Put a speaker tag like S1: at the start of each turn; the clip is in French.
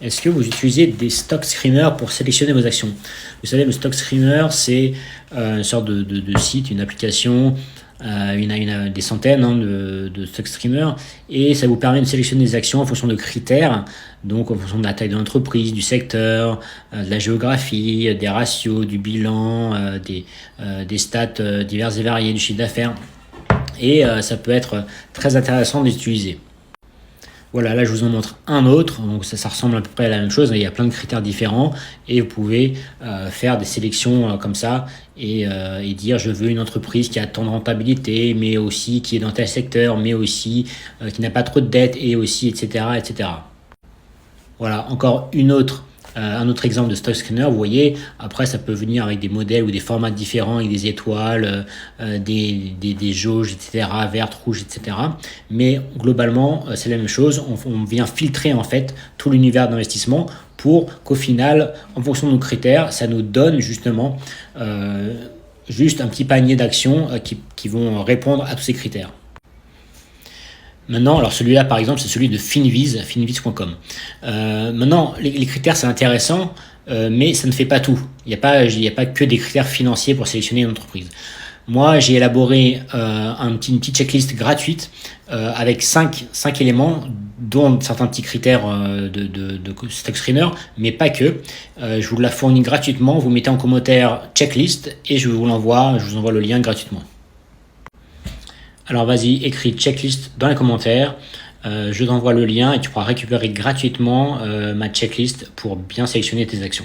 S1: Est-ce que vous utilisez des stock screeners pour sélectionner vos actions? Vous savez, le stock screener, c'est une sorte de site, une application. Il y en a des centaines de stock screeners et ça vous permet de sélectionner des actions en fonction de critères, donc en fonction de la taille de l'entreprise, du secteur, de la géographie, des ratios, du bilan, des stats diverses et variées, du chiffre d'affaires. Et ça peut être très intéressant d'utiliser. Voilà, là je vous en montre un autre, donc ça ressemble à peu près à la même chose, il y a plein de critères différents et vous pouvez faire des sélections comme ça et dire je veux une entreprise qui a tant de rentabilité, mais aussi qui est dans tel secteur, mais aussi qui n'a pas trop de dettes et aussi etc. etc. Voilà, encore un autre exemple de stock screener, vous voyez, après ça peut venir avec des modèles ou des formats différents, avec des étoiles, des jauges, etc., vertes, rouges, etc. Mais globalement, c'est la même chose, on vient filtrer en fait tout l'univers d'investissement pour qu'au final, en fonction de nos critères, ça nous donne justement juste un petit panier d'actions qui vont répondre à tous ces critères. Maintenant, alors celui-là par exemple, c'est celui de Finviz, finviz.com. Maintenant, les critères c'est intéressant, mais ça ne fait pas tout. Il n'y a pas que des critères financiers pour sélectionner une entreprise. Moi, j'ai élaboré une petite checklist gratuite avec 5 éléments, dont certains petits critères de stock screener, mais pas que. Je vous la fournis gratuitement. Vous mettez en commentaire checklist et je vous envoie le lien gratuitement. Alors vas-y, écris checklist dans les commentaires, je t'envoie le lien et tu pourras récupérer gratuitement ma checklist pour bien sélectionner tes actions.